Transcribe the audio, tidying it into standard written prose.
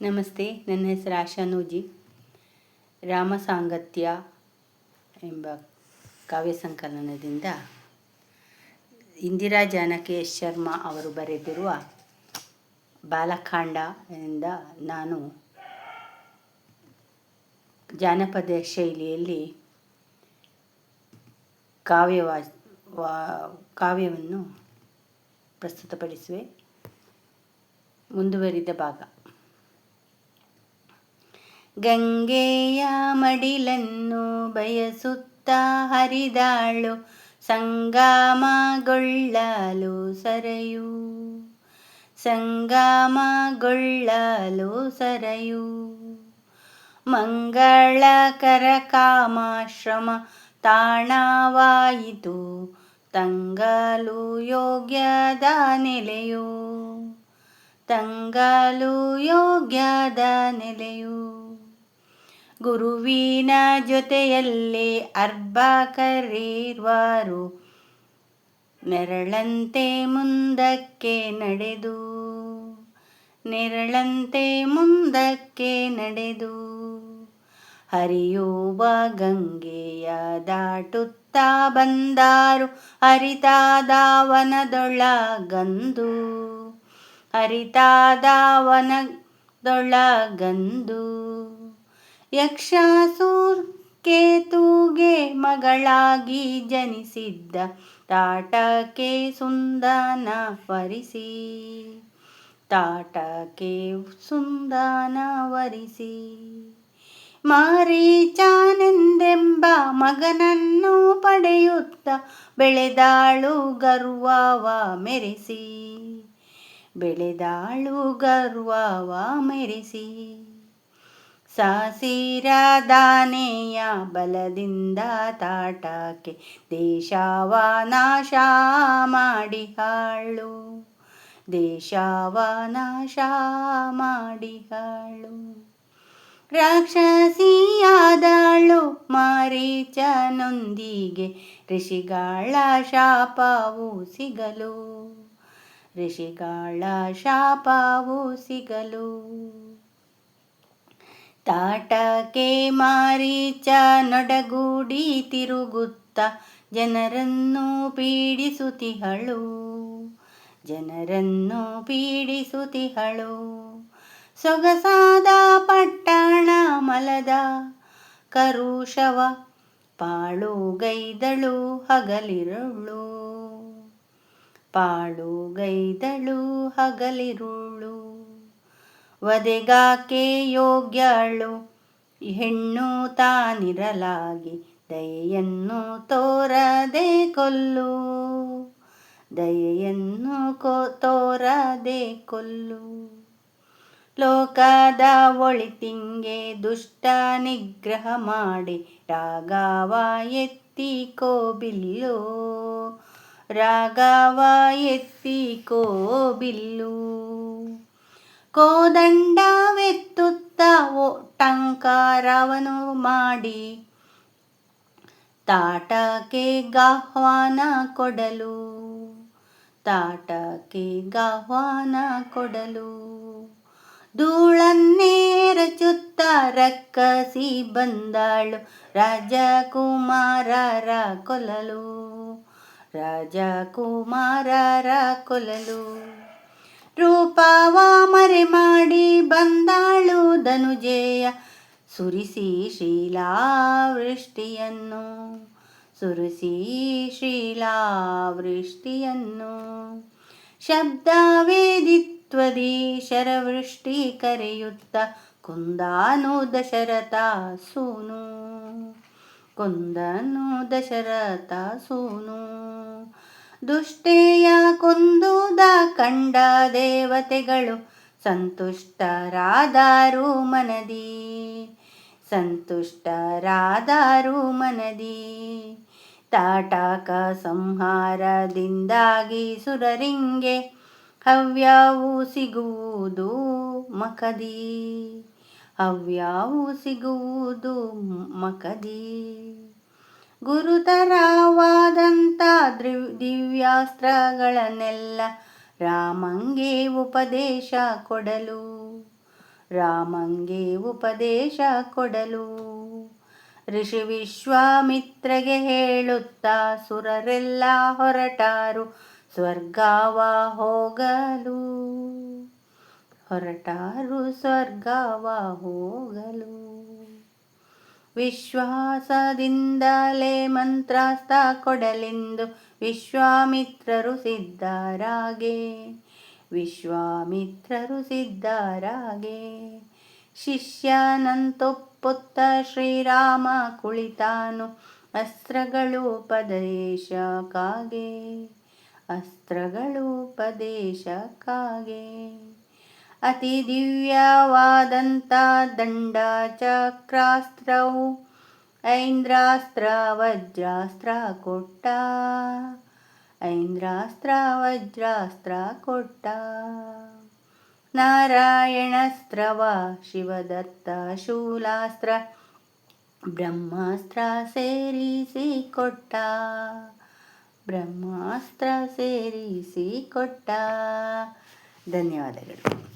ನಮಸ್ತೆ, ನನ್ನ ಹೆಸರು ಆಶಾ ನೂಜಿ. ರಾಮ ಸಾಂಗತ್ಯ ಎಂಬ ಕಾವ್ಯ ಸಂಕಲನದಿಂದ ಇಂದಿರಾ ಜಾನಕಿ ಎಸ್ ಶರ್ಮಾ ಅವರು ಬರೆದಿರುವ ಬಾಲಕಾಂಡ ಎಂದ ನಾನು ಜಾನಪದ ಶೈಲಿಯಲ್ಲಿ ಕಾವ್ಯವನ್ನು ಪ್ರಸ್ತುತಪಡಿಸುವೆ. ಮುಂದುವರಿದ ಭಾಗ. ಗಂಗೆಯ ಮಡಿಲನ್ನು ಬಯಸುತ್ತಾ ಹರಿದಾಳು ಸಂಗಮಗೊಳ್ಳಲು ಸರಯು, ಸಂಗಮಗೊಳ್ಳಲು ಸರಯು. ಮಂಗಳಕರ ಕಾಮಾಶ್ರಮ ತಾಣವಾಯಿತು, ತಂಗಲು ಯೋಗ್ಯದ ನೆಲೆಯು, ತಂಗಲು ಯೋಗ್ಯದ ನೆಲೆಯು. ಗುರುವಿನ ಜೊತೆಯಲ್ಲೇ ಅರ್ಭಕರಿರುವರು, ನೆರಳಂತೆ ಮುಂದಕ್ಕೆ ನಡೆದು, ನೆರಳಂತೆ ಮುಂದಕ್ಕೆ ನಡೆದು. ಹರಿಯುವ ಗಂಗೆಯ ದಾಟುತ್ತಾ ಬಂದಾರು, ಹರಿತಾದ ವನದೊಳಗಂದು, ಹರಿತಾದ ವನದೊಳಗಂದು. ಯಕ್ಷಾಸುರ ಕೇತುಗೆ ಮಗಳಾಗಿ ಜನಿಸಿದ್ದ ತಾಟಕೆ ಸುಂದನ ವರಿಸಿ, ತಾಟಕೆ ಸುಂದನ ವರಿಸಿ. ಮಾರೀಚನೆಂದೆಂಬ ಮಗನನ್ನು ಪಡೆಯುತ್ತ ಬೆಳೆದಾಳು ಗರ್ವವ ಮೆರೆಸಿ, ಬೆಳೆದಾಳು ಗರ್ವವ ಮೆರೆಸಿ. ಸಸಿರದಾನೆಯ ಬಲದಿಂದ ತಾಟಕೆ ದೇಶವ ನಾಶ ಮಾಡಿಹಾಳು, ದೇಶವ ನಾಶ ಮಾಡಿಹಾಳು. ರಾಕ್ಷಸಿಯಾದಳು ಮಾರೀಚನೊಂದಿಗೆ, ಋಷಿಗಳ ಶಾಪವು ಸಿಗಲು, ಋಷಿಗಳ ಶಾಪವು ಸಿಗಲು. ತಾಟಕೆ ಮಾರೀಚನೊಡಗೂಡಿ ತಿರುಗುತ್ತ ಜನರನ್ನು ಪೀಡಿಸುತ್ತಿಹಳು, ಜನರನ್ನು ಪೀಡಿಸುತ್ತಿಹಳು. ಸೊಗಸಾದ ಪಟ್ಟಣ ಮಲದ ಕರುಷವ ಪಾಳುಗೈದಳು ಹಗಲಿರುಳು, ಪಾಳುಗೈದಳು ಹಗಲಿರುಳು. ವಧೆಗಾಕೆ ಯೋಗ್ಯಳು ಹೆಣ್ಣು ತಾನಿರಲಾಗಿ, ದಯೆಯನ್ನು ತೋರದೆ ಕೊಲ್ಲು, ದಯೆಯನ್ನು ತೋರದೆ ಕೊಲ್ಲು. ಲೋಕದ ಒಳಿತಿಂಗೆ ದುಷ್ಟ ನಿಗ್ರಹ ಮಾಡಿ, ರಾಘವ ಎತ್ತಿಕೋ ಬಿಲ್ಲು, ರಾಘವ ಎತ್ತಿಕೋ ಬಿಲ್ಲು. ಕೋದಂಡವೆತ್ತುತ್ತ ಟಂಕಾರವನು ಮಾಡಿ, ತಾಟಕೆಗಾಹ್ವಾನ ಕೊಡಲು, ತಾಟಕೆಗಾಹ್ವಾನ ಕೊಡಲು. ಧೂಳನ್ನೇರಚುತ್ತ ರಕ್ಕಸಿ ಬಂದಾಳು ರಾಜಕುಮಾರರ ಕೊಲ್ಲಲು, ರಾಜಕುಮಾರರ ಕೊಲ್ಲಲು. ರೂಪವ ಮರೆ ಮಾಡಿ ಬಂದಾಳು ಧನುಜೇಯ, ಸುರಿಸಿ ಶೀಲಾವೃಷ್ಟಿಯನ್ನು, ಸುರಿಸಿ ಶೀಲಾವೃಷ್ಟಿಯನ್ನು. ಶಬ್ದವೇದಿತ್ವದಿ ಶರವೃಷ್ಟಿ ಕರೆಯುತ್ತ, ಕೊಂದನು ದಶರಥ ಸೂನು, ಕೊಂದನು ದಶರಥ ಸೂನು. ದುಷ್ಟೆಯ ಕೊಂದುದ ಕಂಡ ದೇವತೆಗಳು ಸಂತುಷ್ಟರಾದರು ಮನದಿ, ಸಂತುಷ್ಟರಾದರು ಮನದಿ. ತಾಟಕ ಸಂಹಾರದಿಂದಾಗಿ ಸುರರಿಂಗೆ ಹವ್ಯವು ಸಿಗುವುದು ಮಕದಿ, ಹವ್ಯವು ಸಿಗುವುದು ಮಕದಿ. ಗುರುತರವಾದಂಥ ದಿವ್ಯಾಸ್ತ್ರಗಳನ್ನೆಲ್ಲ ರಾಮಂಗೆ ಉಪದೇಶ ಕೊಡಲು, ರಾಮಂಗೆ ಉಪದೇಶ ಕೊಡಲು. ಋಷಿ ವಿಶ್ವಾಮಿತ್ರಗೆ ಹೇಳುತ್ತಾ ಸುರರೆಲ್ಲ ಹೊರಟಾರು ಸ್ವರ್ಗವ ಹೋಗಲು. ಸ್ವರ್ಗವ ಹೋಗಲು. ವಿಶ್ವಾಸದಿಂದಲೇ ಮಂತ್ರಾಸ್ತ್ರ ಕೊಡಲೆಂದು ವಿಶ್ವಾಮಿತ್ರರು ಸಿದ್ಧರಾಗೆ. ಶಿಷ್ಯನಂತೊಪ್ಪುತ್ತ ಶ್ರೀರಾಮ ಕುಳಿತಾನು ಅಸ್ತ್ರಗಳುಪದೇಶಕ್ಕಾಗೆ. ಅತಿ ದಿವ್ಯವಾದಂಥ ದಂಡ ಚಕ್ರಾಸ್ತ್ರವು ಐಂದ್ರಾಸ್ತ್ರ ವಜ್ರಾಸ್ತ್ರ ಕೊಟ್ಟ. ನಾರಾಯಣಾಸ್ತ್ರವ ಶಿವದತ್ತ ಶೂಲಾಸ್ತ್ರ ಬ್ರಹ್ಮಾಸ್ತ್ರ ಸೇರಿಸಿ ಕೊಟ್ಟ. ಧನ್ಯವಾದಗಳು.